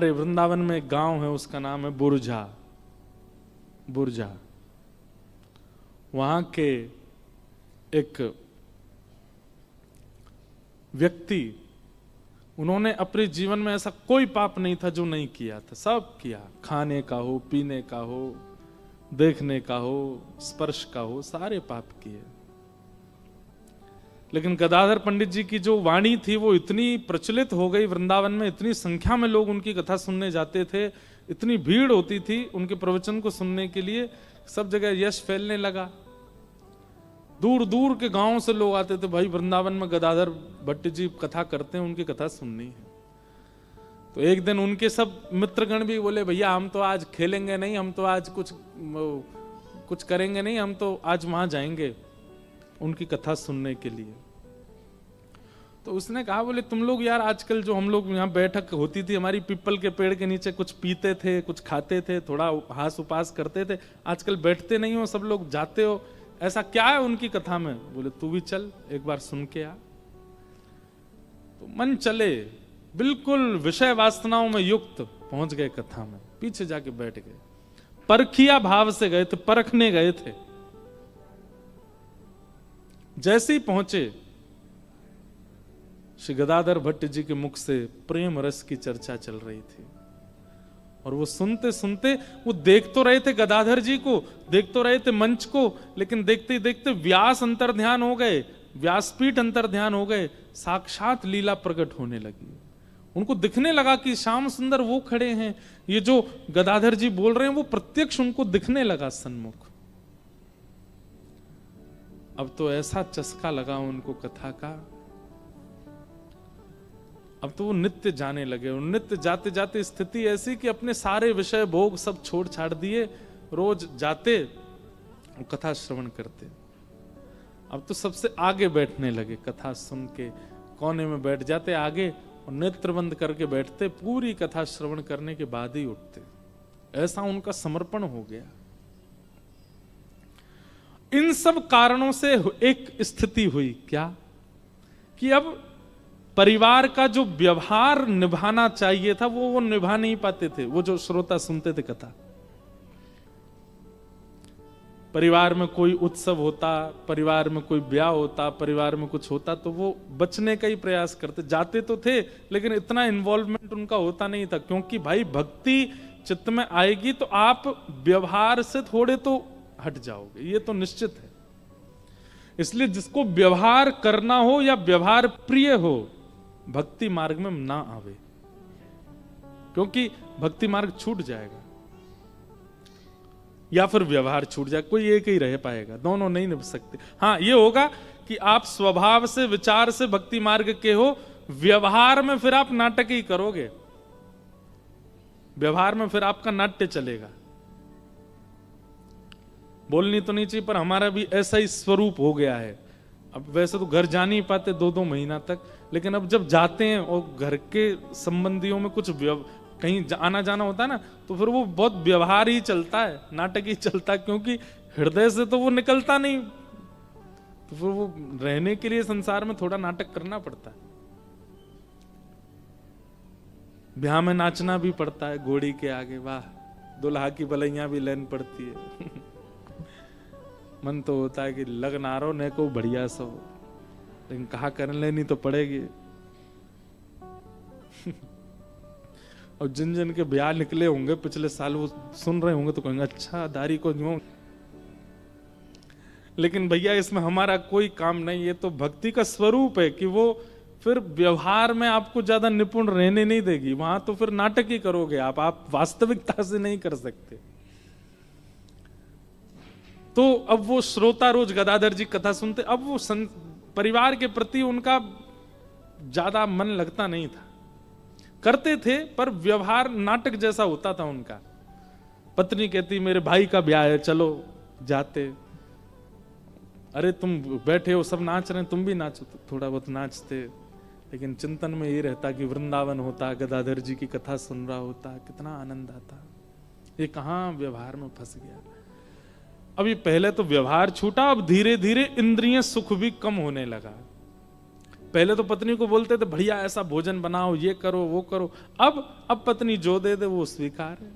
हमारे वृंदावन में एक गांव है, उसका नाम है बुरजा। बुरजा वहां के एक व्यक्ति, उन्होंने अपने जीवन में ऐसा कोई पाप नहीं था जो नहीं किया था, सब किया। खाने का हो, पीने का हो, देखने का हो, स्पर्श का हो, सारे पाप किए। लेकिन गदाधर पंडित जी की जो वाणी थी वो इतनी प्रचलित हो गई वृंदावन में, इतनी संख्या में लोग उनकी कथा सुनने जाते थे, इतनी भीड़ होती थी उनके प्रवचन को सुनने के लिए, सब जगह यश फैलने लगा। दूर दूर के गांव से लोग आते थे, भाई वृंदावन में गदाधर भट्ट जी कथा करते हैं, उनकी कथा सुननी है। तो एक दिन उनके सब मित्रगण भी बोले, भैया हम तो आज खेलेंगे नहीं, हम तो आज कुछ करेंगे नहीं, हम तो आज वहां जाएंगे उनकी कथा सुनने के लिए। तो उसने कहा, बोले तुम लोग यार आजकल जो हम लोग यहाँ बैठक होती थी हमारी पीपल के पेड़ के नीचे, कुछ पीते थे, कुछ खाते थे, थोड़ा हास उपास करते थे, आजकल बैठते नहीं हो, सब लोग जाते हो, ऐसा क्या है उनकी कथा में? बोले तू भी चल एक बार सुन के आ। तो मन चले, बिल्कुल विषय वासनाओं में युक्त पहुंच गए कथा में, पीछे जाके बैठ गए, परखिया भाव से गए थे, परखने गए थे। जैसे ही पहुंचे, श्री गदाधर भट्ट जी के मुख से प्रेम रस की चर्चा चल रही थी, और वो सुनते सुनते वो देख तो रहे थे गदाधर जी को, देख तो रहे थे मंच को, लेकिन देखते ही देखते व्यास अंतर ध्यान हो गए, व्यासपीठ अंतर ध्यान हो गए, साक्षात लीला प्रकट होने लगी। उनको दिखने लगा कि श्याम सुंदर वो खड़े हैं, ये जो गदाधर जी बोल रहे हैं वो प्रत्यक्ष उनको दिखने लगा सन्मुख। अब तो ऐसा चस्का लगा उनको कथा का, अब तो वो नित्य जाने लगे। नित्य जाते जाते स्थिति ऐसी कि अपने सारे विषय भोग सब छोड़ छाड़ दिए, रोज जाते और कथा श्रवण करते। अब तो सबसे आगे बैठने लगे, कथा सुन के कोने में बैठ जाते आगे और नेत्र बंद करके बैठते, पूरी कथा श्रवण करने के बाद ही उठते। ऐसा उनका समर्पण हो गया। इन सब कारणों से एक स्थिति हुई, क्या कि अब परिवार का जो व्यवहार निभाना चाहिए था वो निभा नहीं पाते थे। वो जो श्रोता सुनते थे कथा, परिवार में कोई उत्सव होता, परिवार में कोई ब्याह होता, परिवार में कुछ होता तो वो बचने का ही प्रयास करते, जाते तो थे लेकिन इतना इन्वॉल्वमेंट उनका होता नहीं था, क्योंकि भाई भक्ति चित्त में आएगी तो आप व्यवहार से थोड़े तो हट जाओगे, ये तो निश्चित है। इसलिए जिसको व्यवहार करना हो या व्यवहार प्रिय हो, भक्ति मार्ग में ना आवे, क्योंकि भक्ति मार्ग छूट जाएगा या फिर व्यवहार छूट जाए, कोई एक ही रह पाएगा, दोनों नहीं निभ सकते। हाँ ये होगा कि आप स्वभाव से विचार से भक्ति मार्ग के हो, व्यवहार में फिर आप नाटक ही करोगे, व्यवहार में फिर आपका नाट्य चलेगा। बोलनी तो नहीं चाहिए पर हमारा भी ऐसा ही स्वरूप हो गया है। अब वैसे तो घर जा नहीं पाते 2-2 महीना तक, लेकिन अब जब जाते हैं और घर के संबंधियों में कुछ कहीं आना जाना होता है ना, तो फिर वो बहुत व्यवहार ही चलता है, नाटक ही चलता है, क्योंकि हृदय से तो वो निकलता नहीं, तो फिर वो रहने के लिए संसार में थोड़ा नाटक करना पड़ता है। ब्याह में नाचना भी पड़ता है घोड़ी के आगे, वाह दुल्हा की बलैया भी लेन पड़ती है। मन तो होता है कि लगनारो ने को बढ़िया सो, लेकिन कहा कर लेनी तो पड़ेगी। और जिन जिन के ब्याह निकले होंगे पिछले साल, वो सुन रहे होंगे तो कहेंगे अच्छा दारी को यूं, लेकिन भैया इसमें हमारा कोई काम नहीं, ये तो भक्ति का स्वरूप है कि वो फिर व्यवहार में आपको ज्यादा निपुण रहने नहीं देगी, वहां तो फिर नाटक ही करोगे आप वास्तविकता से नहीं कर सकते। तो अब वो श्रोता रोज गदाधर जी कथा सुनते, अब वो परिवार के प्रति उनका ज्यादा मन लगता नहीं था, करते थे पर व्यवहार नाटक जैसा होता था उनका। पत्नी कहती मेरे भाई का ब्याह है चलो, जाते, अरे तुम बैठे हो सब नाच रहे हैं तुम भी नाचो, तो थोड़ा बहुत नाचते, लेकिन चिंतन में ये रहता कि वृंदावन होता, गदाधर जी की कथा सुन रहा होता, कितना आनंद आता। ये कहां व्यवहार में फंस गया। अभी पहले तो व्यवहार छूटा, अब धीरे धीरे इंद्रिय सुख भी कम होने लगा। पहले तो पत्नी को बोलते थे बढ़िया ऐसा भोजन बनाओ, ये करो वो करो, अब पत्नी जो दे दे वो स्वीकार है।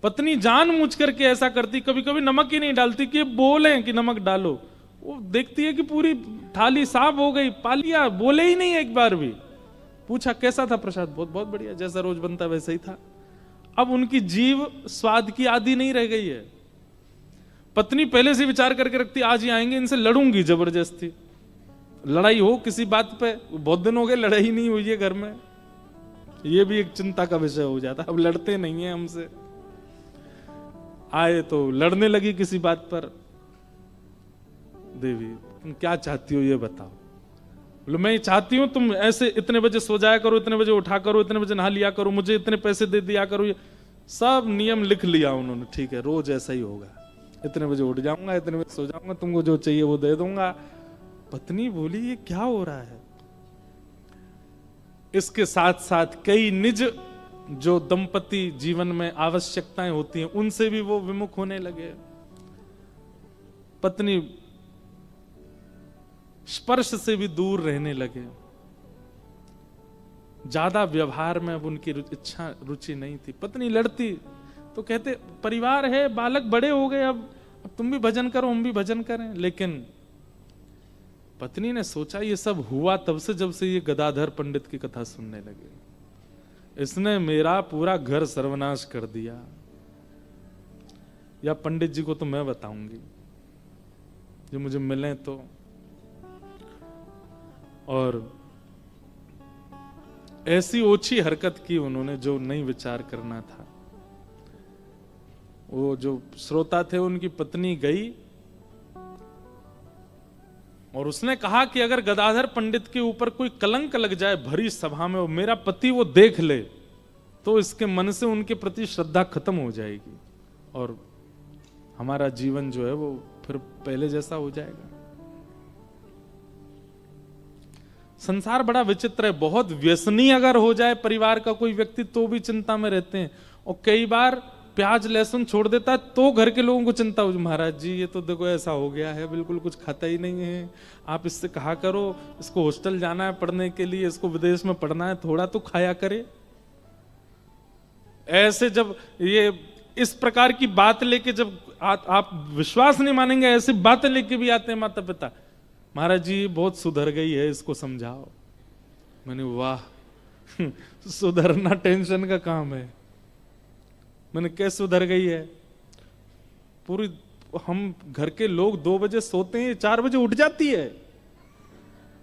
पत्नी जानबूझ करके ऐसा करती, कभी कभी नमक ही नहीं डालती कि बोले कि नमक डालो, वो देखती है कि पूरी थाली साफ हो गई, पा लिया, बोले ही नहीं एक बार भी। पूछा कैसा था प्रसाद, बहुत बहुत बढ़िया, जैसा रोज बनता वैसा ही था। अब उनकी जीव स्वाद की आदी नहीं रह गई है। पत्नी पहले से विचार करके रखती, आज ही आएंगे इनसे लड़ूंगी जबरदस्ती, लड़ाई हो किसी बात पे। बहुत दिन हो गए लड़ाई नहीं हुई है घर में, ये भी एक चिंता का विषय हो जाता। अब लड़ते नहीं है हमसे, आए तो लड़ने लगी किसी बात पर। देवी तुम क्या चाहती हो ये बताओ। बोले मैं चाहती हूं तुम ऐसे इतने बजे सो जाया करो, इतने बजे उठा करो, इतने बजे नहा लिया करो, मुझे इतने पैसे दे दिया करो। ये सब नियम लिख लिया उन्होंने, ठीक है रोज ऐसा ही होगा, इतने बजे उठ जाऊंगा, इतने बजे सो जाऊंगा, तुमको जो चाहिए वो दे दूंगा। पत्नी बोली ये क्या हो रहा है। इसके साथ साथ कई निज जो दंपति जीवन में आवश्यकताएं होती हैं उनसे भी वो विमुख होने लगे। पत्नी स्पर्श से भी दूर रहने लगे, ज्यादा व्यवहार में अब उनकी इच्छा रुचि नहीं थी। पत्नी लड़ती तो कहते परिवार है, बालक बड़े हो गए, अब तुम भी भजन करो हम भी भजन करें। लेकिन पत्नी ने सोचा ये सब हुआ तब से जब से ये गदाधर पंडित की कथा सुनने लगे, इसने मेरा पूरा घर सर्वनाश कर दिया। या पंडित जी को तो मैं बताऊंगी जो मुझे मिले तो। और ऐसी ओछी हरकत की उन्होंने जो नहीं विचार करना था। वो जो श्रोता थे उनकी पत्नी गई और उसने कहा कि अगर गदाधर पंडित के ऊपर कोई कलंक लग जाए भरी सभा में, और मेरा पति वो देख ले तो इसके मन से उनके प्रति श्रद्धा खत्म हो जाएगी और हमारा जीवन जो है वो फिर पहले जैसा हो जाएगा। संसार बड़ा विचित्र है, बहुत व्यसनी अगर हो जाए परिवार का कोई व्यक्ति तो भी चिंता में रहते हैं, और कई बार प्याज लहसुन छोड़ देता है तो घर के लोगों को चिंता हो, महाराज जी ये तो देखो ऐसा हो गया है, बिल्कुल कुछ खाता ही नहीं है, आप इससे कहा करो, इसको हॉस्टल जाना है पढ़ने के लिए, इसको विदेश में पढ़ना है, थोड़ा तो खाया करे। ऐसे जब ये इस प्रकार की बात लेके जब आप विश्वास नहीं मानेंगे, ऐसी बातें लेके भी आते हैं माता पिता, महाराज जी बहुत सुधर गई है इसको समझाओ। मैंने वाह सुधरना टेंशन का काम है। मैंने कैसे सुधर गई है, पूरी हम घर के लोग 2 बजे सोते हैं, 4 बजे उठ जाती है।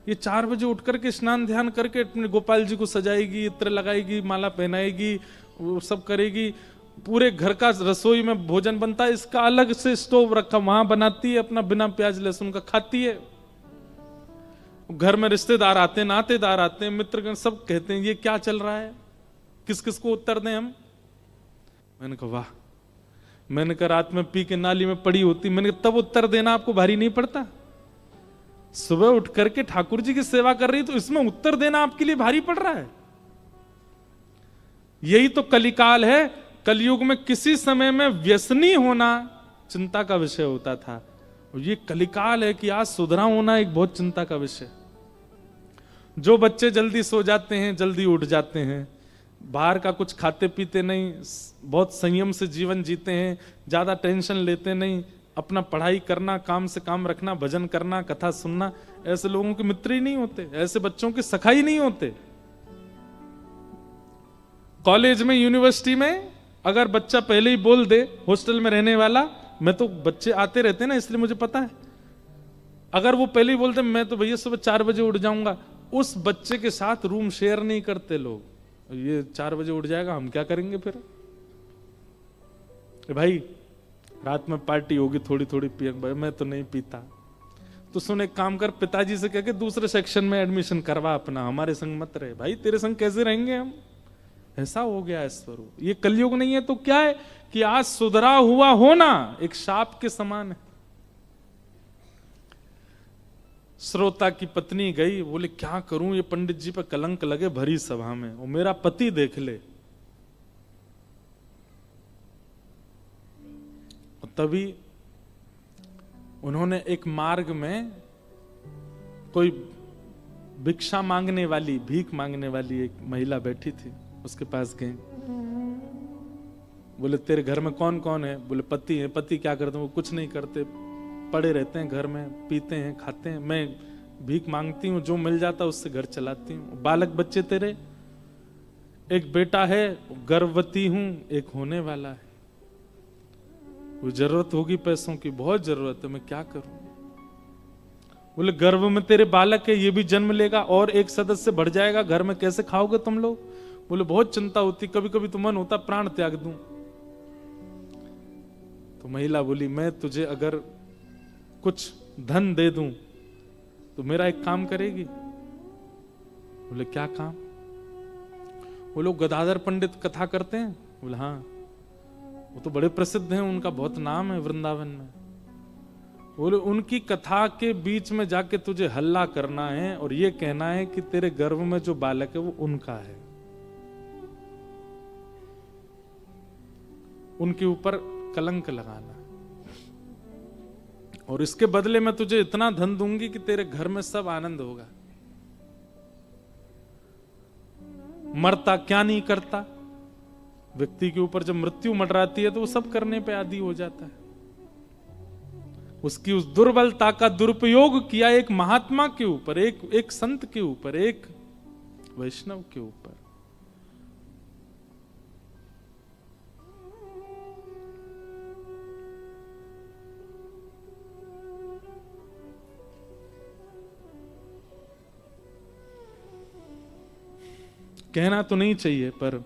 ये 4 बजे उठ करके स्नान ध्यान करके अपने गोपाल जी को सजाएगी, इत्र लगाएगी, माला पहनाएगी, वो सब करेगी, पूरे घर का रसोई में भोजन बनता है, इसका अलग से स्टोव रखा वहां बनाती है, अपना बिना प्याज लहसुन का खाती है। घर में रिश्तेदार आते हैं, नातेदार आते हैं, मित्रगण सब कहते हैं ये क्या चल रहा है, किस किस को उत्तर दें हम। मैंने कहा वाह, मैंने कहा रात में पी के नाली में पड़ी होती, मैंने कहा तब उत्तर देना आपको भारी नहीं पड़ता। सुबह उठ करके ठाकुर जी की सेवा कर रही तो इसमें उत्तर देना आपके लिए भारी पड़ रहा है। यही तो कलिकाल है। कलयुग में किसी समय में व्यसनी होना चिंता का विषय होता था, और ये कलिकाल है कि आज सुधरा होना एक बहुत चिंता का विषय। जो बच्चे जल्दी सो जाते हैं, जल्दी उठ जाते हैं, बाहर का कुछ खाते पीते नहीं, बहुत संयम से जीवन जीते हैं, ज्यादा टेंशन लेते नहीं, अपना पढ़ाई करना, काम से काम रखना, भजन करना, कथा सुनना, ऐसे लोगों के मित्र ही नहीं होते, ऐसे बच्चों के सखा ही नहीं होते। कॉलेज में, यूनिवर्सिटी में अगर बच्चा पहले ही बोल दे, हॉस्टल में रहने वाला, मैं तो बच्चे आते रहते ना इसलिए मुझे पता है, अगर वो पहले ही बोलते मैं तो भैया सुबह 4 बजे उठ जाऊंगा, उस बच्चे के साथ रूम शेयर नहीं करते लोग। ये 4 बजे उठ जाएगा, हम क्या करेंगे फिर। भाई रात में पार्टी होगी, थोड़ी थोड़ी पिएंगे, मैं तो नहीं पीता। तो सुन एक काम कर, पिताजी से कह के दूसरे सेक्शन में एडमिशन करवा अपना, हमारे संग मत रहे। भाई तेरे संग कैसे रहेंगे हम, ऐसा हो गया है स्वरूप। ये कलयुग नहीं है तो क्या है कि आज सुधरा हुआ होना एक शाप के समान है। श्रोता की पत्नी गई, बोले क्या करूं, ये पंडित जी पर कलंक लगे भरी सभा में, वो मेरा पति देख ले। तभी उन्होंने एक मार्ग में कोई भिक्षा मांगने वाली, भीख मांगने वाली एक महिला बैठी थी, उसके पास गए। बोले तेरे घर में कौन कौन है? बोले पति है। पति क्या करते हैं? वो कुछ नहीं करते, पड़े रहते हैं घर में, पीते हैं, खाते हैं। मैं भीख मांगती हूँ, जो मिल जाता उससे घर चलाती हूँ। बालक बच्चे तेरे? एक बेटा है, गर्भवती हूँ, एक होने वाला है। वो जरूरत होगी पैसों की, बहुत जरूरत है, मैं क्या करूं? बोले गर्भ में तेरे बालक है, ये भी जन्म लेगा और एक सदस्य बढ़ जाएगा, घर में कैसे खाओगे तुम लोग? बोले बहुत चिंता होती, कभी कभी तो मन होता प्राण त्याग दूं। तो महिला बोली मैं तुझे अगर कुछ धन दे दूं तो मेरा एक काम करेगी? बोले क्या काम? वो लोग गदाधर पंडित कथा करते हैं। बोले हाँ, वो तो बड़े प्रसिद्ध हैं, उनका बहुत नाम है वृंदावन में। बोले उनकी कथा के बीच में जाके तुझे हल्ला करना है और ये कहना है कि तेरे गर्भ में जो बालक है वो उनका है, उनके ऊपर कलंक लगाना, और इसके बदले में तुझे इतना धन दूंगी कि तेरे घर में सब आनंद होगा। मरता क्या नहीं करता, व्यक्ति के ऊपर जब मृत्यु मंडराती है तो वो सब करने पे आदी हो जाता है। उसकी उस दुर्बलता का दुरुपयोग किया एक महात्मा के ऊपर, एक संत के ऊपर, एक वैष्णव के ऊपर। कहना तो नहीं चाहिए, पर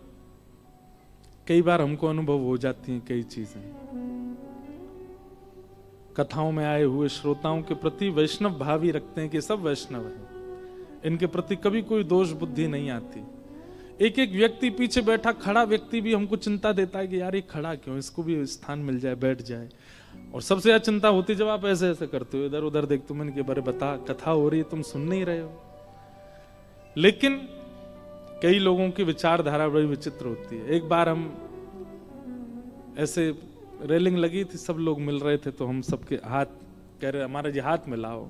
कई बार हमको अनुभव हो जाती हैं कई चीजें। कथाओं में आए हुए श्रोताओं के प्रति वैष्णव भाव ही रखते हैं कि सब वैष्णव हैं, इनके प्रति कभी कोई दोष बुद्धि नहीं आती। एक एक व्यक्ति पीछे बैठा खड़ा व्यक्ति भी हमको चिंता देता है कि यार ये खड़ा क्यों, इसको भी स्थान मिल जाए, बैठ जाए। और सबसे ज्यादा चिंता होती जब आप ऐसे ऐसे करते हो, इधर उधर देखते हो, मैंने के बारे बता, कथा हो रही है, तुम सुन नहीं रहे हो। लेकिन कई लोगों की विचारधारा बड़ी विचित्र होती है। एक बार हम ऐसे रेलिंग लगी थी, सब लोग मिल रहे थे, तो हम सबके हाथ कह रहे हमारा जी हाथ मिलाओ,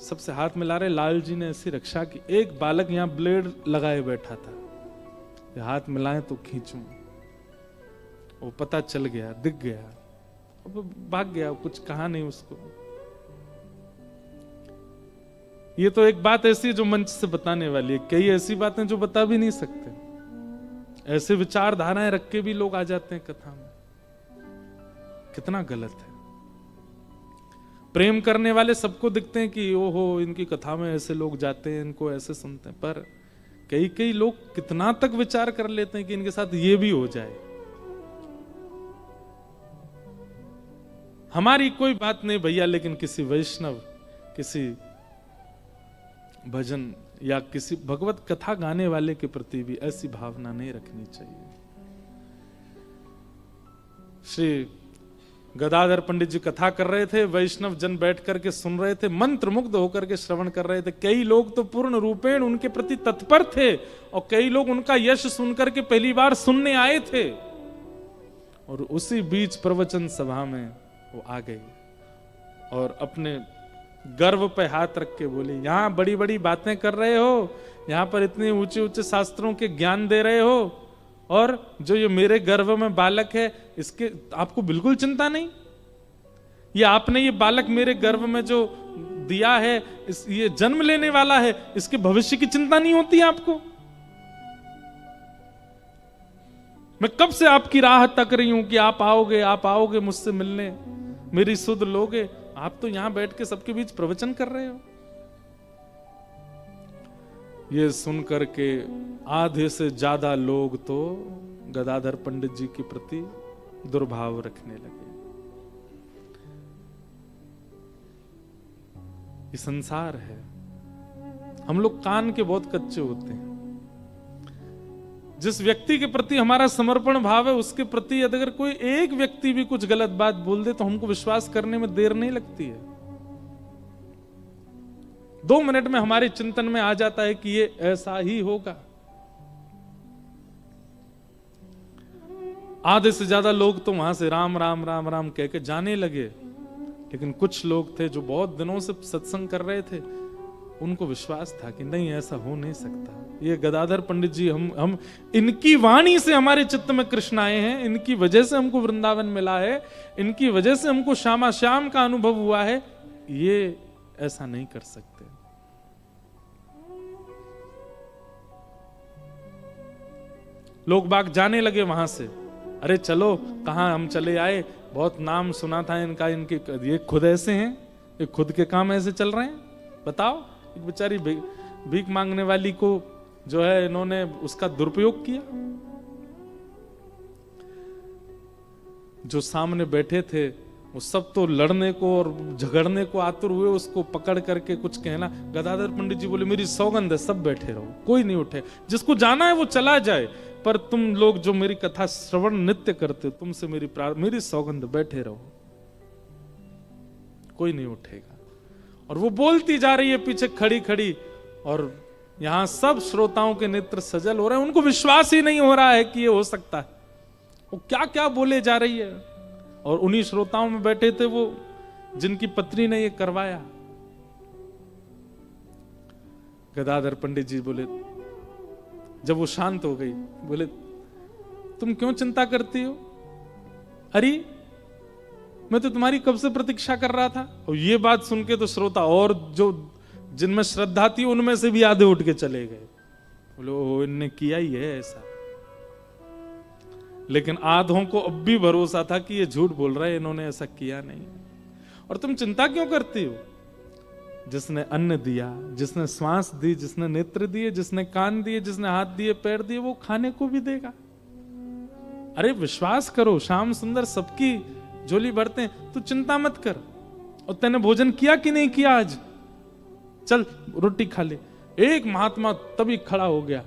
सबसे हाथ मिला रहे। लाल जी ने ऐसी रक्षा की, एक बालक यहाँ ब्लेड लगाए बैठा था, हाथ मिलाएं तो खींचूं, वो पता चल गया, दिख गया, अब भाग गया, कुछ कहा नहीं उसको। ये तो एक बात ऐसी है जो मंच से बताने वाली है, कई ऐसी बातें जो बता भी नहीं सकते। ऐसे विचारधाराएं रख के भी लोग आ जाते हैं कथा में, कितना गलत है। प्रेम करने वाले सबको दिखते हैं कि ओहो इनकी कथा में ऐसे लोग जाते हैं, इनको ऐसे सुनते हैं, पर कई कई लोग कितना तक विचार कर लेते हैं कि इनके साथ ये भी हो जाए। हमारी कोई बात नहीं भैया, लेकिन किसी वैष्णव, किसी भजन या किसी भगवत कथा गाने वाले के प्रति भी ऐसी भावना नहीं रखनी चाहिए। श्री गदाधर पंडित जी कथा कर रहे थे, वैष्णव जन बैठ करके सुन रहे थे, मंत्र मुग्ध होकर के श्रवण कर रहे थे। कई लोग तो पूर्ण रूपेण उनके प्रति तत्पर थे, और कई लोग उनका यश सुनकर के पहली बार सुनने आए थे। और उसी बीच प्रवचन सभा में वो आ गई और अपने गर्व पे हाथ रख के बोली, यहां बड़ी बड़ी बातें कर रहे हो, यहां पर इतने ऊंचे ऊंचे शास्त्रों के ज्ञान दे रहे हो, और जो ये मेरे गर्भ में बालक है इसके आपको बिल्कुल चिंता नहीं? ये आपने ये बालक मेरे गर्भ में जो दिया है, ये जन्म लेने वाला है, इसके भविष्य की चिंता नहीं होती आपको? मैं कब से आपकी राह तक रही हूं कि आप आओगे मुझसे मिलने, मेरी सुध लोगे। आप तो यहां बैठ के सबके बीच प्रवचन कर रहे हो। ये सुनकर के आधे से ज्यादा लोग तो गदाधर पंडित जी के प्रति दुर्भाव रखने लगे। ये संसार है, हम लोग कान के बहुत कच्चे होते हैं। जिस व्यक्ति के प्रति हमारा समर्पण भाव है, उसके प्रति अगर कोई एक व्यक्ति भी कुछ गलत बात बोल दे तो हमको विश्वास करने में देर नहीं लगती है। 2 मिनट में हमारे चिंतन में आ जाता है कि ये ऐसा ही होगा। आधे से ज्यादा लोग तो वहां से राम राम राम राम कह के जाने लगे, लेकिन कुछ लोग थे जो बहुत दिनों से सत्संग कर रहे थे, उनको विश्वास था कि नहीं, ऐसा हो नहीं सकता। ये गदाधर पंडित जी, हम इनकी वाणी से हमारे चित्त में कृष्ण आए हैं, इनकी वजह से हमको वृंदावन मिला है, इनकी वजह से हमको श्यामा श्याम का अनुभव हुआ है, ये ऐसा नहीं कर सकते। लोग बाग जाने लगे वहां से, अरे चलो, कहां हम चले आए, बहुत नाम सुना था इनका, इनके ये खुद ऐसे हैं, ये खुद के काम ऐसे चल रहे हैं। बताओ, एक बेचारी भीख मांगने वाली को जो है इन्होंने उसका दुरुपयोग किया। जो सामने बैठे थे वो सब तो लड़ने को और झगड़ने को आतुर हुए, उसको पकड़ करके कुछ कहना। गदाधर पंडित जी बोले, मेरी सौगंध है, सब बैठे रहो, कोई नहीं उठे, जिसको जाना है वो चला जाए, पर तुम लोग जो मेरी कथा श्रवण नित्य करते हो, तुमसे मेरी सौगंध, बैठे रहो, कोई नहीं उठेगा। और वो बोलती जा रही है पीछे खड़ी खड़ी, और यहां सब श्रोताओं के नेत्र सजल हो रहे हैं, उनको विश्वास ही नहीं हो रहा है कि ये हो सकता है। वो क्या क्या बोले जा रही है। और उन्हीं श्रोताओं में बैठे थे वो जिनकी पत्नी ने ये करवाया। गदाधर पंडित जी बोले, जब वो शांत हो गई, बोले, तुम क्यों चिंता करती हो? अरे मैं तो तुम्हारी कब से प्रतीक्षा कर रहा था। और ये बात सुन के तो श्रोता और जो जिनमें श्रद्धा थी उनमें से भी आधे उठ के चले गए। बोले, ओ, इनने किया ही है ऐसा। लेकिन आधों को अब भी भरोसा था कि ये झूठ बोल रहा है, इन्होंने ऐसा किया नहीं। और तुम चिंता क्यों करती हो? जिसने अन्न दिया, जिसने श्वास दी, जिसने नेत्र दिए, जिसने कान दिए, जिसने हाथ दिए, पैर दिए, वो खाने को भी देगा। अरे विश्वास करो, श्याम सुंदर सबकी झोली भरते हैं, तू चिंता मत कर। और तूने भोजन किया कि नहीं किया आज? चल रोटी खा ले। एक महात्मा तभी खड़ा हो गया,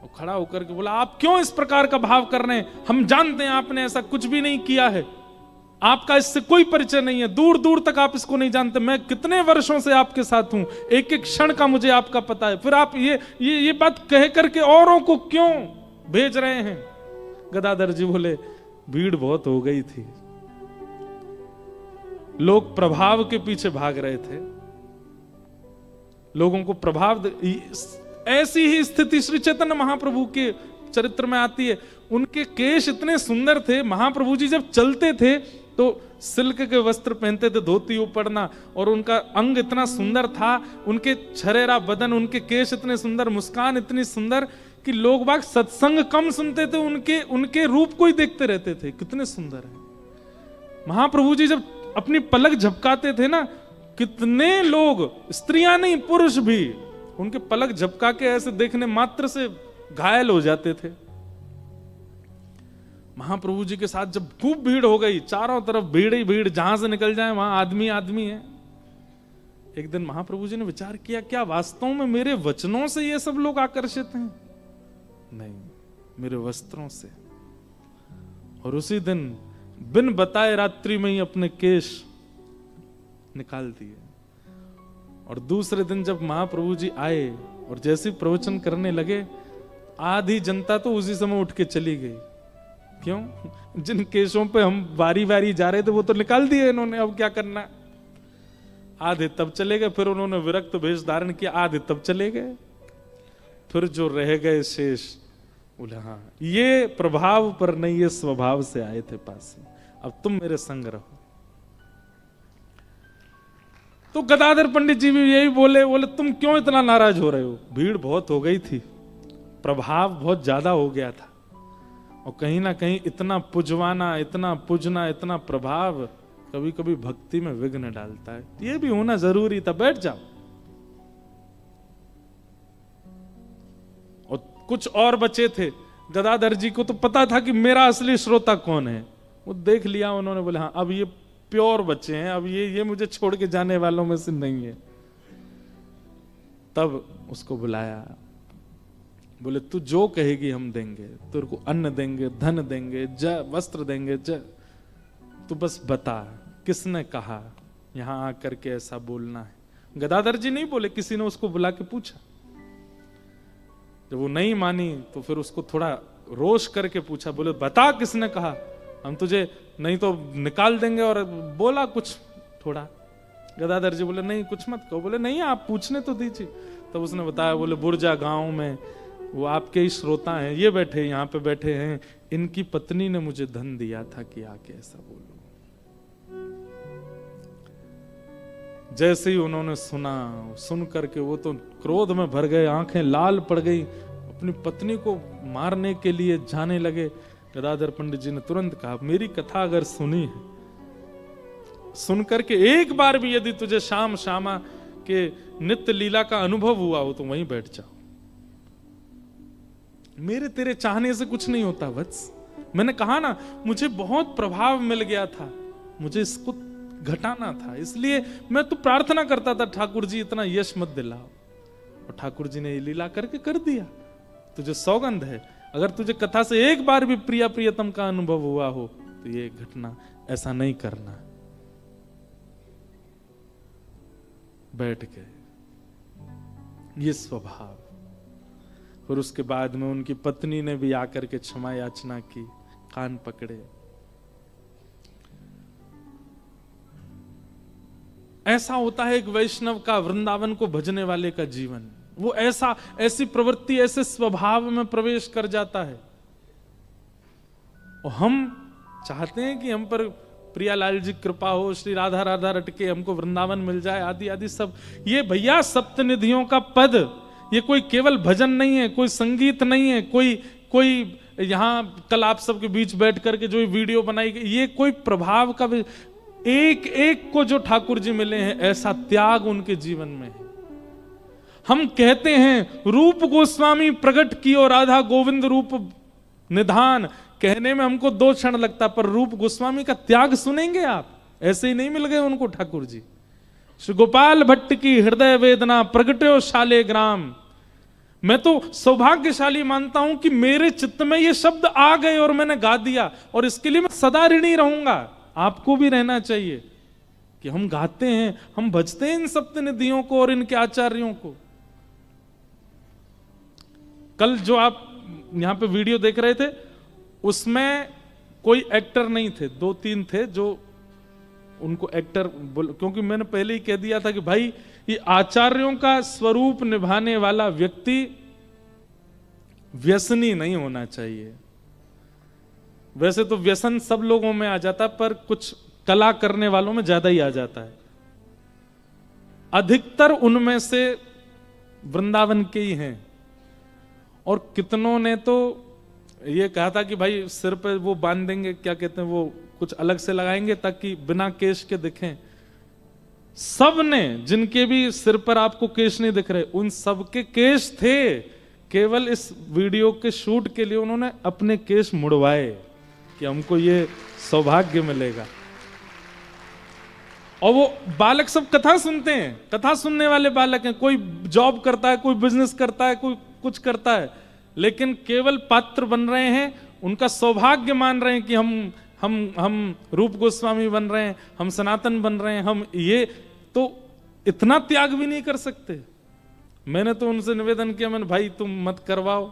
और खड़ा होकर के बोला, आप क्यों इस प्रकार का भाव कर रहे हैं? हम जानते हैं आपने ऐसा कुछ भी नहीं किया है, आपका इससे कोई परिचय नहीं है, दूर दूर तक आप इसको नहीं जानते। मैं कितने वर्षों से आपके साथ हूं, एक एक क्षण का मुझे आपका पता है, फिर आप ये बात कह करके औरों को क्यों भेज रहे हैं? गदाधर जी बोले, भीड़ बहुत हो गई थी, लोग प्रभाव के पीछे भाग रहे थे, लोगों को प्रभाव। ऐसी ही स्थिति श्री चैतन्य महाप्रभु के चरित्र में आती है। उनके केश इतने सुंदर थे, महाप्रभु जी जब चलते थे तो सिल्क के वस्त्र पहनते थे, धोती ऊपरना, और उनका अंग इतना सुंदर था, उनके छरेरा बदन, उनके केश इतने सुंदर, मुस्कान इतनी सुंदर कि लोग बाग सत्संग कम सुनते थे, उनके रूप को ही देखते रहते थे, कितने सुंदर है। महाप्रभु जी जब अपनी पलक झपकाते थे ना, कितने लोग, स्त्रियां नहीं पुरुष भी, उनके पलक झपका के ऐसे देखने मात्र से घायल हो जाते थे। महाप्रभु जी के साथ जब खूब भीड़ हो गई, चारों तरफ भीड़ ही भीड़, जहां से निकल जाए वहां आदमी आदमी है। एक दिन महाप्रभु जी ने विचार किया, क्या वास्तव में मेरे वचनों से ये सब लोग आकर्षित हैं? नहीं, मेरे वस्त्रों से। और उसी दिन बिन बताए रात्रि में ही अपने केश निकाल दिए। और दूसरे दिन जब महाप्रभु जी आए और जैसे प्रवचन करने लगे, आधी जनता तो उसी समय उठ के चली गई। क्यों? जिन केसों पे हम बारी बारी जा रहे थे वो तो निकाल दिए इन्होंने, अब क्या करना। आधे तब चले गए, फिर उन्होंने विरक्त भेष धारण किया, आधे तब चले गए, फिर जो रह गए शेष, बोले हाँ, ये प्रभाव पर नहीं, ये स्वभाव से आए थे पास में, अब तुम मेरे संग रहो। तो गदाधर पंडित जी भी यही बोले, तुम क्यों इतना नाराज हो रहे हो? भीड़ बहुत हो गई थी, प्रभाव बहुत ज्यादा हो गया था, और कहीं ना कहीं इतना पुजवाना, इतना पुजना, इतना प्रभाव कभी कभी भक्ति में विघ्न डालता है, ये भी होना जरूरी था, बैठ जाओ। और कुछ और बचे थे, गदाधर जी को तो पता था कि मेरा असली श्रोता कौन है, वो देख लिया उन्होंने, बोले हाँ, अब ये प्योर बच्चे हैं, अब ये मुझे छोड़ के जाने वालों में से नहीं है। तब उसको बुलाया, बोले तू जो कहेगी हम देंगे, तेरे को अन्न देंगे, धन देंगे, वस्त्र देंगे, तू बस बता किसने कहा यहां आकर के ऐसा बोलना है। गदाधर जी नहीं बोले, किसी ने उसको बुला के पूछा। जब वो नहीं मानी तो फिर उसको थोड़ा रोष करके पूछा, बोले बता किसने कहा, हम तुझे नहीं तो निकाल देंगे। और बोला कुछ थोड़ा, गदाधर जी बोले नहीं कुछ मत कहो। बोले नहीं आप पूछने तो दीजिए। तब उसने बताया, बोले बुर्जा गांव में वो आपके ही श्रोता हैं, ये बैठे यहाँ पे बैठे हैं, इनकी पत्नी ने मुझे धन दिया था कि आके ऐसा बोलो। जैसे ही उन्होंने सुना, सुन करके वो तो क्रोध में भर गए, आंखें लाल पड़ गई, अपनी पत्नी को मारने के लिए जाने लगे। गदाधर पंडित जी ने तुरंत कहा, मेरी कथा अगर सुनी है, सुन करके एक बार भी यदि तुझे श्याम श्यामा के नित्य लीला का अनुभव हुआ हो तो वहीं बैठ जाओ। मेरे तेरे चाहने से कुछ नहीं होता वत्स। मैंने कहा ना, मुझे बहुत प्रभाव मिल गया था, मुझे इसको घटाना था, इसलिए मैं तो प्रार्थना करता था ठाकुर जी इतना यश मत दिलाओ। और ठाकुर जी ने ये लीला करके कर दिया। तुझे सौगंध है, अगर तुझे कथा से एक बार भी प्रिया प्रियतम का अनुभव हुआ हो तो ये घटना, ऐसा नहीं करना। बैठ गए, ये स्वभाव। फिर उसके बाद में उनकी पत्नी ने भी आकर के क्षमा याचना की, कान पकड़े। ऐसा होता है एक वैष्णव का, वृंदावन को भजने वाले का जीवन। वो ऐसी प्रवृत्ति, ऐसे स्वभाव में प्रवेश कर जाता है। और हम चाहते हैं कि हम पर प्रियालाल जी कृपा हो, श्री राधा राधा रटके हमको वृंदावन मिल जाए, आदि आदि सब। ये भैया सप्तनिधियों का पद, ये कोई केवल भजन नहीं है, कोई संगीत नहीं है, कोई यहां कल आप सबके बीच बैठ करके जो वीडियो बनाई गई, ये कोई प्रभाव का, एक एक को जो ठाकुर जी मिले हैं ऐसा त्याग उनके जीवन में है। हम कहते हैं रूप गोस्वामी प्रकट कियो राधा गोविंद रूप निधान, कहने में हमको 2 क्षण लगता, पर रूप गोस्वामी का त्याग सुनेंगे आप, ऐसे ही नहीं मिल गए उनको ठाकुर जी। श्री गोपाल भट्ट की हृदय वेदना प्रगट्यो शाले ग्राम। मैं तो सौभाग्यशाली मानता हूं कि मेरे चित्त में ये शब्द आ गए और मैंने गा दिया, और इसके लिए मैं सदा ऋणी रहूंगा। आपको भी रहना चाहिए कि हम गाते हैं, हम भजते हैं इन सप्तनिधियों को और इनके आचार्यों को। कल जो आप यहां पे वीडियो देख रहे थे, उसमें कोई एक्टर नहीं थे, 2-3 थे जो उनको एक्टर क्योंकि मैंने पहले ही कह दिया था कि भाई ये आचार्यों का स्वरूप निभाने वाला व्यक्ति व्यसनी नहीं होना चाहिए। वैसे तो व्यसन सब लोगों में आ जाता, पर कुछ कला करने वालों में ज्यादा ही आ जाता है। अधिकतर उनमें से वृंदावन के ही हैं, और कितनों ने तो ये कहा था कि भाई सिर पे वो बांध देंगे, क्या कहते हैं वो, कुछ अलग से लगाएंगे ताकि बिना केश के दिखें। सब ने, जिनके भी सिर पर आपको केश नहीं दिख रहे, उन सब के केश थे, केवल इस वीडियो के शूट के लिए उन्होंने अपने केश मुड़वाए कि हमको ये सौभाग्य मिलेगा। और वो बालक सब कथा सुनते हैं, कथा सुनने वाले बालक हैं, कोई जॉब करता है, कोई बिजनेस करता है, कोई कुछ करता है, लेकिन केवल पात्र बन रहे हैं, उनका सौभाग्य मान रहे हैं कि हम रूप गोस्वामी बन रहे हैं, हम सनातन बन रहे हैं, हम ये, तो इतना त्याग भी नहीं कर सकते। मैंने तो उनसे निवेदन किया, मैंने भाई तुम मत करवाओ।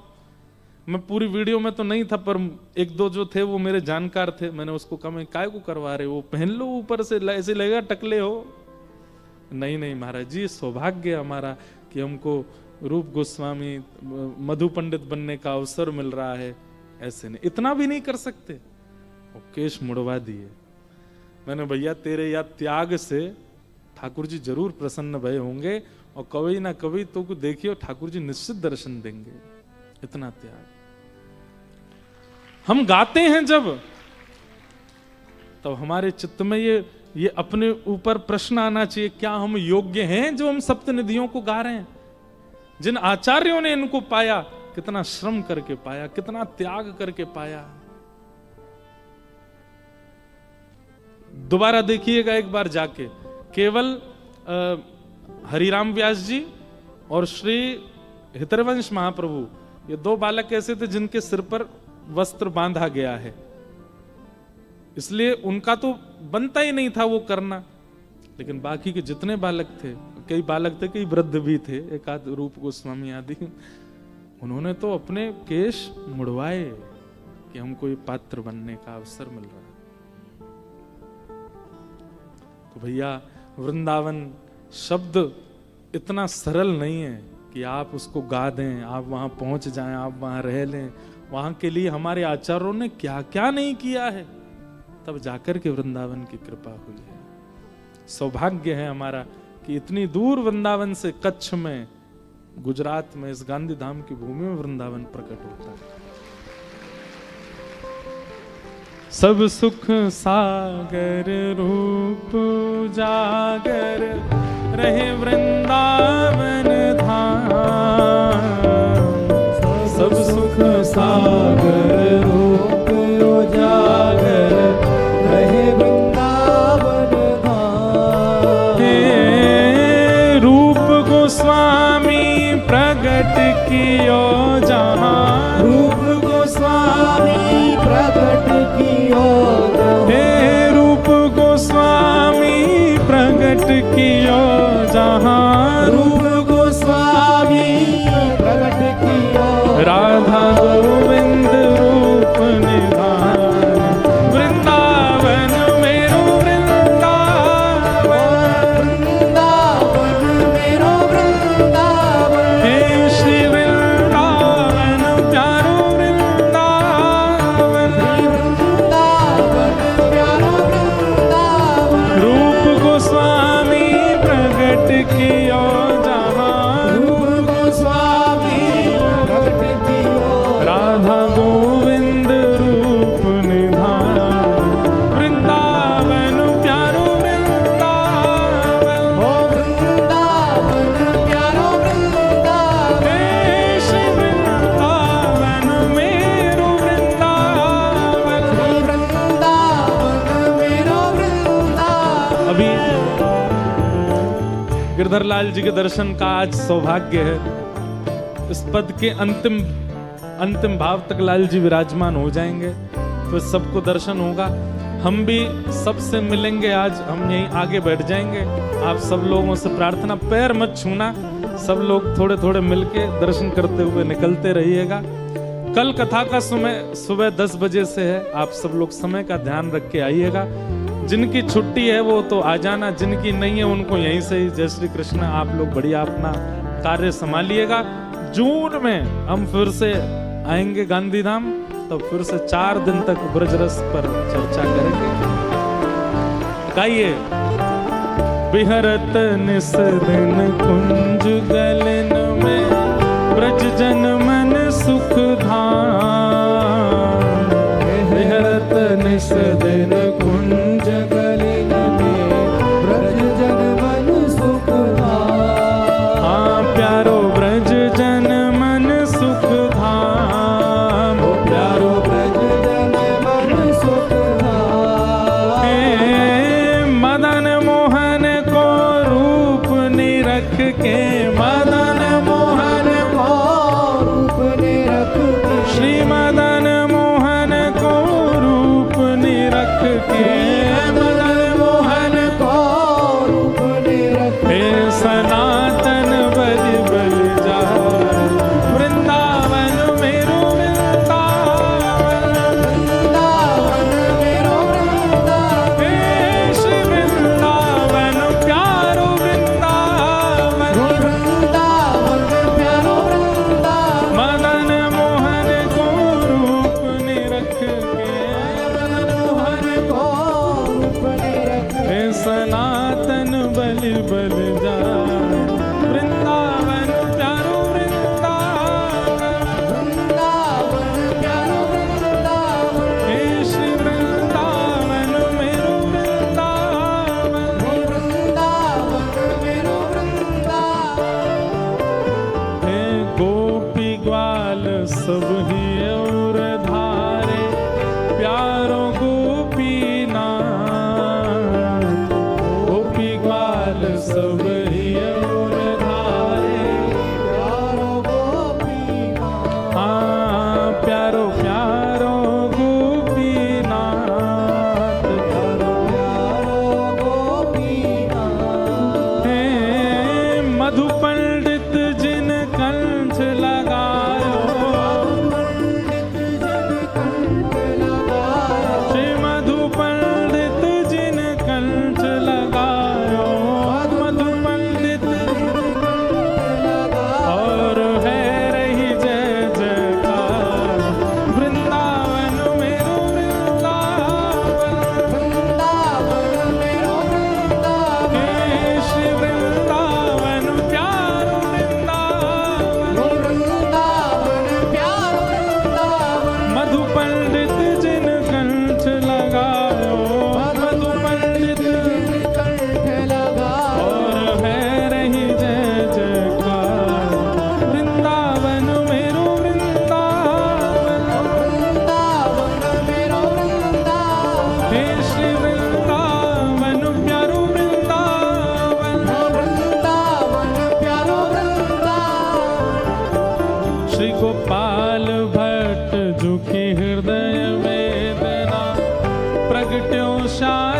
मैं पूरी वीडियो में तो नहीं था, पर 1-2 जो थे वो मेरे जानकार थे, मैंने उसको कहा मैं काय को करवा रहे हो, पहन लो ऊपर से, ऐसे लगेगा टकले हो। नहीं महाराज जी, सौभाग्य हमारा कि हमको रूप गोस्वामी मधु पंडित बनने का अवसर मिल रहा है, ऐसे नहीं, इतना भी नहीं कर सकते। और केश मुड़वा दिए। मैंने भैया तेरे या त्याग से ठाकुर जी जरूर प्रसन्न भय होंगे, और कभी ना कभी तो देखियो ठाकुर जी निश्चित दर्शन देंगे। इतना त्याग हम गाते हैं जब, तब हमारे चित्त में ये अपने ऊपर प्रश्न आना चाहिए, क्या हम योग्य हैं जो हम सप्तनिधियों को गा रहे हैं? जिन आचार्यों ने इनको पाया, कितना श्रम करके पाया, कितना त्याग करके पाया। दोबारा देखिएगा एक बार जाके, केवल हरिराम व्यास जी और श्री हितरवंश महाप्रभु, ये 2 बालक ऐसे थे जिनके सिर पर वस्त्र बांधा गया है, इसलिए उनका तो बनता ही नहीं था वो करना। लेकिन बाकी के जितने बालक थे, कई बालक थे, कई वृद्ध भी थे, एक आध रूप गोस्वामी आदि, उन्होंने तो अपने केश मुड़वाए कि हमको ये पात्र बनने का अवसर मिल रहा है। तो भैया वृंदावन शब्द इतना सरल नहीं है कि आप उसको गा दें, आप वहां पहुंच जाएं, आप वहां रह लें। वहां के लिए हमारे आचार्यों ने क्या क्या नहीं किया है, तब जाकर के वृंदावन की कृपा हुई है। सौभाग्य है हमारा कि इतनी दूर वृंदावन से कच्छ में, गुजरात में, इस गांधी धाम की भूमि में वृंदावन प्रकट होता है। सब सुख सागर रूप जागर रहे वृंदावन धाम। सब सुख सागर रूप जागर रहे वृंदावन धाम। रूप गोस्वामी प्रगट कियो जहां, रूप गोस्वामी प्रगट कियो जहां। रूप गोस्वामी प्रगट कियो जहां, रूप गोस्वामी प्रगट कियो। राधा गोविंद रूप निधान, वृंदावन मेरो वृंदावन, वृंदावन मेरो वृंदावन। हे श्री वृंदावन प्यारो वृंदावन, वृंदावन प्यारो वृंदावन। रूप गोस्वामी प्रगट कियो जहां, रूप गोस्वामी प्रगट कियो। राधा गोविंद रूप निधान, वृंदावन प्यारो वृंदावन, हो वृंदावन प्यारो वृंदावन। हे श्री वृंदावन मेरो वृंदावन, श्री वृंदावन मेरो वृंदावन। अभी गिरधर लाल जी के दर्शन का आज सौभाग्य है। इस पद के अंतिम भाव तक लाल जी विराजमान हो जाएंगे, तो सबको दर्शन होगा। हम भी सबसे मिलेंगे आज, हम यहीं आगे बैठ जाएंगे। आप सब लोगों से प्रार्थना, पैर मत छूना, सब लोग थोड़े थोड़े मिलके दर्शन करते हुए निकलते रहिएगा। कल कथा का समय सुबह 10 बजे से है, आप सब लोग समय का ध्यान रख के आइएगा। जिनकी छुट्टी है वो तो आ जाना, जिनकी नहीं है उनको यहीं से ही। जय श्री कृष्ण। आप लोग बढ़िया अपना कार्य संभालिएगा। जून में हम फिर से आएंगे गांधीधाम, तो फिर से 4 दिन तक ब्रजरस पर चर्चा करेंगे। गाइए। बिहरत निस दिन कुंज गलन में, ब्रज जन मन सुख धाम। बिहरत निस दिन कुंज गलन में, ब्रज जन मन सुख धाम। हाँ प्यारो ब्रज जन मन सुख धाम, प्यारो ब्रज जन मन सुख धाम। मदन मोहन को रूप निरख के, मदन मोहन को रूप निरख के, श्री मदन मोहन को रूप निरख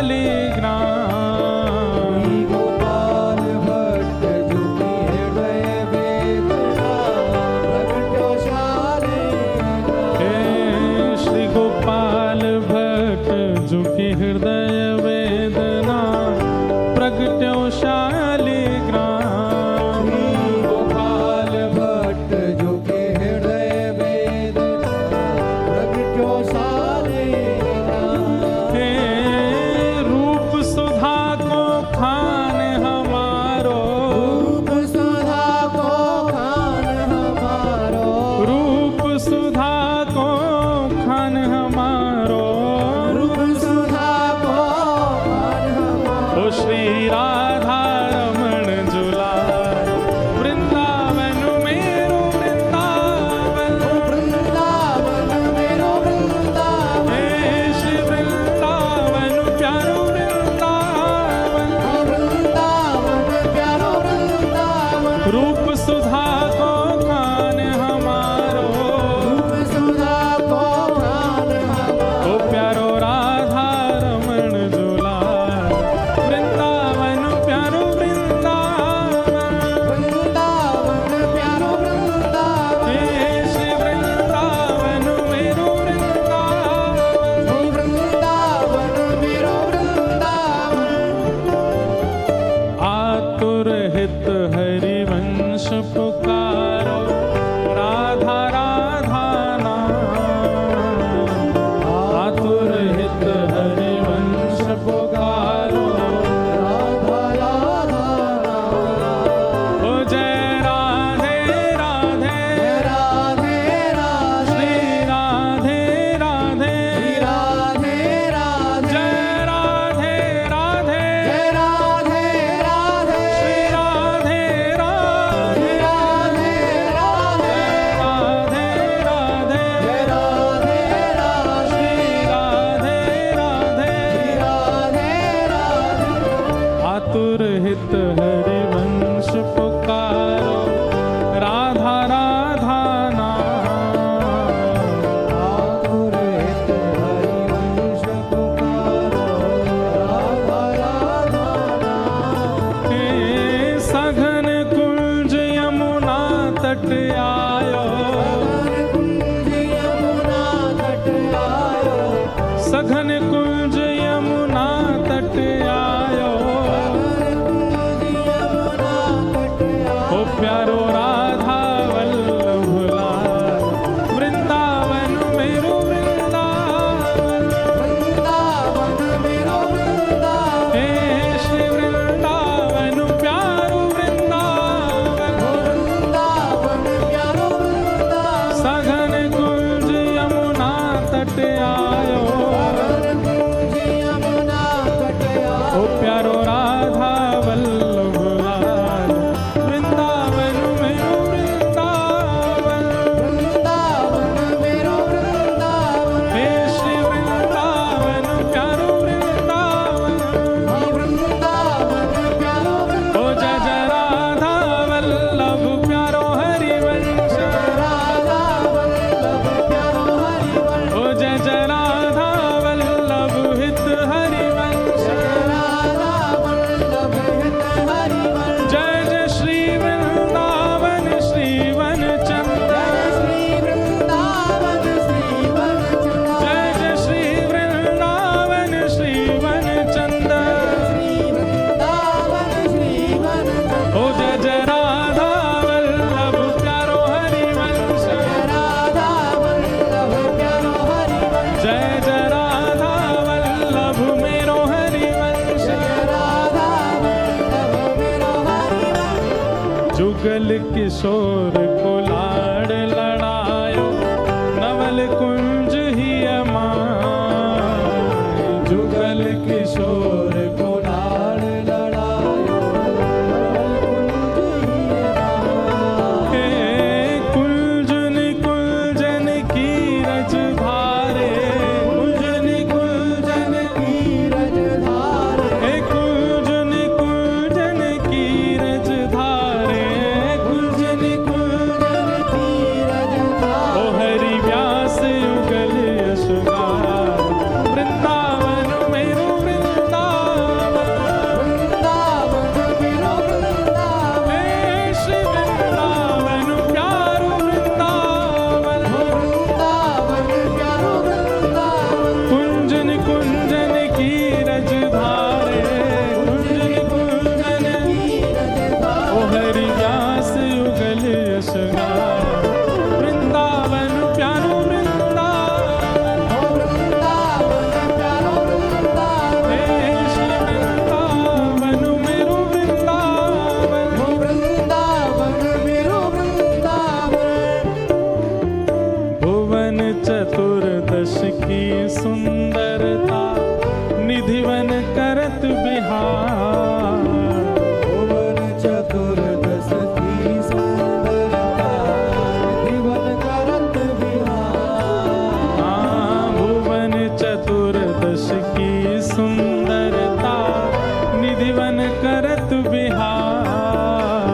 शालिग्राम। गोपाल भट्ट झुकी हृदय वेदना प्रगट्यो शालिग्राम। हे श्री गोपाल भट्ट झुकी हृदय वेदना प्रगट्यो शालिग्राम। गोपाल भट्ट झुकी हृदय वेदना प्रगट्यो शालिग्राम। हे रूप सुधा को खान हमारो, रूप सुधा को खान हमारो। रूप सुधा को खान हमारो। रूप सुधा को खान हमारो। ओ श्री राधा रमण जुलाल वृंदावन मेरो वृंदावन। वृंदावन मेरो वृंदावन। हे श्री वृंदावन प्यारो वृंदावन। वृंदावन प्यारो वृंदावन। रूप सुधा को खान हमारो। रूप सुधा को खान हमारो। ओ प्यारो राधा रमण जुलाल वृंदावन प्यारो वृंदावन। वृंदावन प्यारो वृंदावन। हे श्री वृंदावन मेरो वृंदावन। वृंदावन मेरो वृंदावन। आतुर हित हरिवंश पुकारो राधा राधा नाम। आतुर हित हरिवंश पुकारो राधा राधा नाम। ओ जय राधे राधे राधे राधे। श्री राधे राधे राधे राधे। जय राधे राधे जय राधे राधे। श्री राधे राधे राधे राधे। राधे राधे जय राधे राधे। श्री राधे राधे राधे राधे। आतुर हित हरिवंश पुकारो राधा राधा नाम। आतुर हित हरिवंश पुकारो राधा राधा नाम। हे सघन कुंज यमुना तट आयो। कुंज यमुना तट आयो। सघन कुंज यमुना तट आयो। कुंज यमुना तट आयो। ओ प्यारो राधा वल्लभ लाल वृंदावन मेरो वृंदावन। वृंदावन मेरो वृंदावन। हे श्री वृंदावन प्यारो वृंदावन। वृंदावन प्यारो वृंदावन। सघन कुंज यमुना तट आयो। कुंज यमुना तट आयो। ओ प्यारो राधा वल्लभ लाल वृंदावन मेरो वृंदावन। वृंदावन मेरो वृंदावन। हे श्री वृंदावन प्यारो वृंदावन। वृंदावन प्यारो वृंदावन। ओ जय जय राधा वल्लभ प्यारो हरिवंश। राधा वल्लभ प्यारो हरिवंश। ओ जय जय राधा वल्लभ हित हरिवंश। राधा वल्लभ हित हरिवंश। जय जय श्री वृंदावन श्रीवन चंद्र। श्री वृंदावन श्रीवन चंद्र। जय जय श्री वृंदावन श्रीवन चंद्र। श्री वृंदावन श्रीवन चंद्र। ओ जय जय राधा वल्लभ प्यारो हरिवंश। राधा वल्लभ प्यारो हरिवंश। जय जय राधा वल्लभ मेरो हरिवंश। राधा वल्लभ मेरो हरिवंश। जुगल किशोर को लाड़ लड़ायो नवल कुंज ही अमाय। जुगल किशोर को लाड़ लड़ायो कुंज ही अमाय। हे कुंजन कुंजन की रज धारे। कुंजन कुंजन की रज धारे। हे कुंजन कुंजन की रज धारे। कुंजन कुंजन की रज धारे। ओ हरि व्यास युगल यशगार वृंदावन मेरो वृंदावन। सुंदरता निधिवन करत बिहार। भुवन चतुर्दश की सुंदरता निधिवन करत बिहार। भुवन चतुर्दश की सुंदरता निधिवन करत बिहार।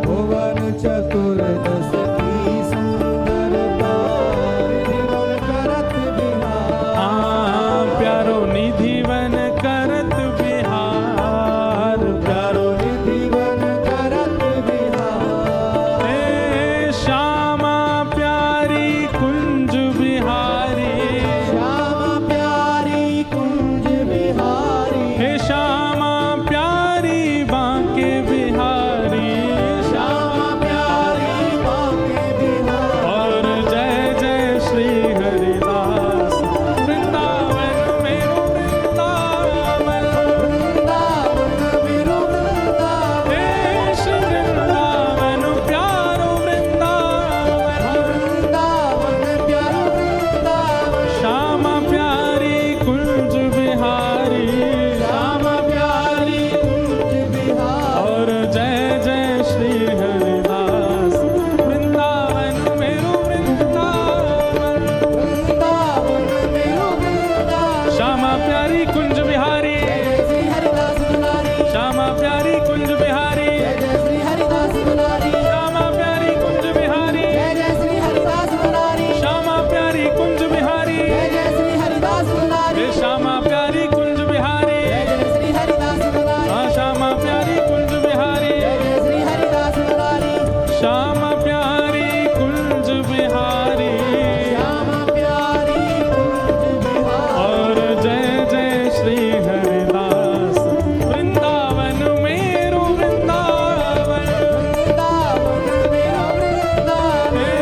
भुवन चतुर्दश की सुंदरता निधिवन करत बिहार। प्यारो निधिवन करत बिहार। प्यारो निधिवन करत बिहार। हे श्यामा प्यारी कुंज बिहारी। श्यामा प्यारी कुंज बिहारी। हे श्यामा प्यारी बांके बिहारी। श्यामा प्यारी बांके बिहारी। और जय जय श्री हरिदास वृंदावन मेरो वृंदावन। वृंदावन मेरो वृंदावन। हे श्री वृंदावन प्यारो वृंदावन। वृंदावन प्यारो वृंदावन। श्यामा प्यारी कुंज बिहारी। श्यामा प्यारी कुंज बिहारी। और जय जय श्री हरिदास वृंदावन मेरो वृंदावन। वृंदावन मेरो वृंदावन। श्यामा प्यारी कुंज बिहारी। जय श्री हरिदास दुलारी। श्यामा प्यारी कुंज बिहारी। जय श्री हरिदास दुलारी। श्यामा प्यारी कुंज बिहारी। जय श्री हरिदास दुलारी। श्यामा प्यारी कुंज बिहारी। जय श्री हरिदास दुलारी। हे श्यामा प्यारी कुंज बिहारी। जय श्री हरिदास दुलारी। श्यामा प्यारी कुंज बिहारी। जय श्री हरिदास दुलारी। श्यामा प्यारी कुंज बिहारी। श्यामा प्यारी कुंज बिहारी। और जय जय श्री हरिदास वृंदावन मेरो वृंदावन। वृंदावन मेरो वृंदावन। हे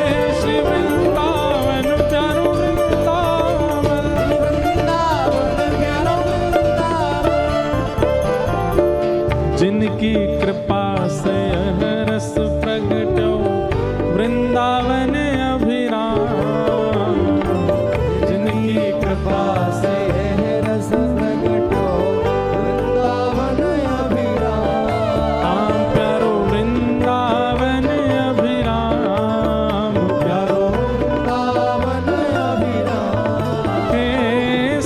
श्री वृंदावन प्यारो वृंदावन। वृंदावन प्यारो वृंदावन। जिनकी कृपा से यह रस प्रगटो वृंदावन अभिराम। जिनकी कृपा से है रस प्रगटो वृंदावन अभिराम। प्यारो वृंदावन अभिराम। प्यारो वृंदावन अभिराम। हे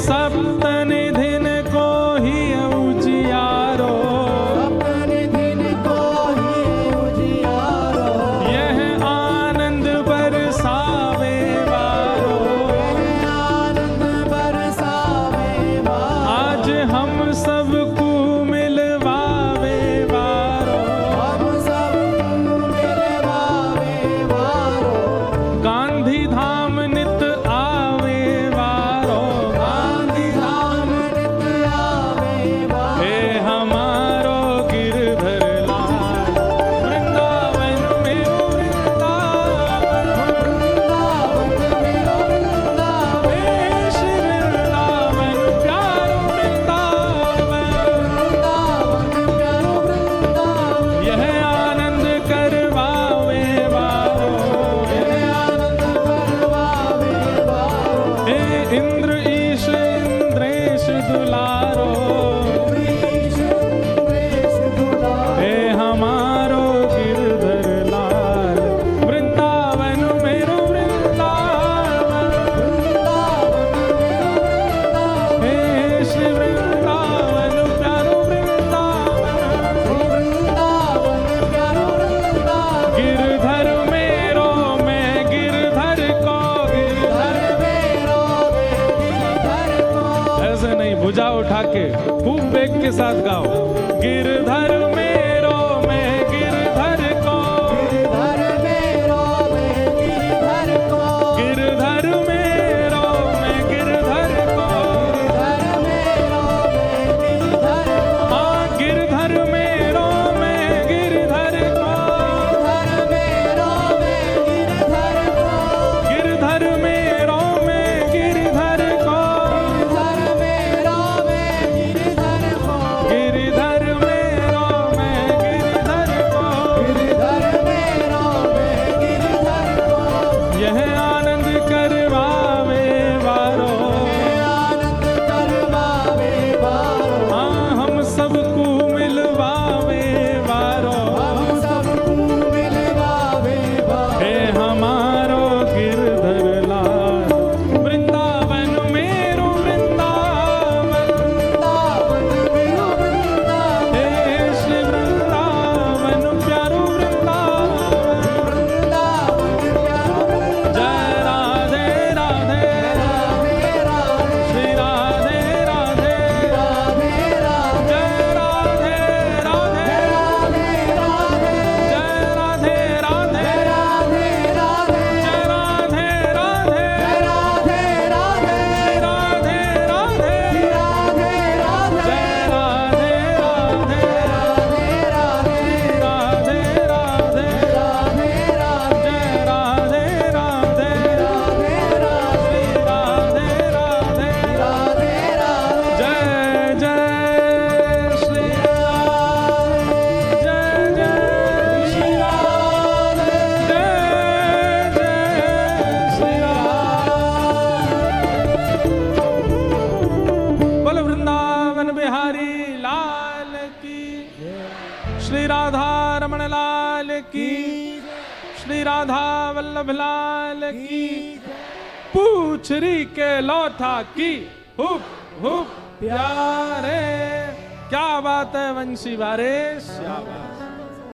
सप्त निधिन को ही उजियारो। अपने दिन को ही उजियारो। यह आनंद बरसावे वारो। आनंद बरसावे वारो। आज हम सबको मिलवावे वारो। हम सब मिलवावे वारो। गांधी धाम नित आवे वारो। गांधी धाम नित आवे वारो। हे हमारो गिरधर लाल वृंदावन मेरो वृंदावन। वृंदावन मेरो वृंदावन। हे श्री वृंदावन प्यारो वृंदावन। वृंदावन प्यारो वृंदावन। यह आनंद करवावे वारो। यह आनंद करवावे वारो। हे इंद्र ईश इंद्रेश दुलारो। ईश इंद्रेश दुलारो। हे हमारो गिरधर लाल वृंदावन मेरो वृंदावन। वृंदावन मेरो वृंदावन। हे श्री वृंदावन प्यारो वृंदावन। वृंदावन प्यारो वृंदावन। गिरधर मेरो मैं गिरधर को गिरधर। मेरो गिरधर को। ऐसे नहीं, भुजा उठा के खूब बेग के साथ गाओ। गिरधर मेरो मैं गिरधर को। गिरधर मेरो मैं गिरधर को। गिरधर मेरो मैं गिरधर को। गिरधर मेरो मैं गिरधर को। हाँ गिरधर मेरो मैं गिरधर को। गिरधर मेरो मैं गिरधर को। गिरधर मेरो मैं गिरधर को। गिरधर मेरो मैं राधा रमण लाल की, श्री राधा वल्लभ लाल की, पूछरी के लौठा की हुप हुप प्यारे। क्या बात है वंशी वारे, शाबाश।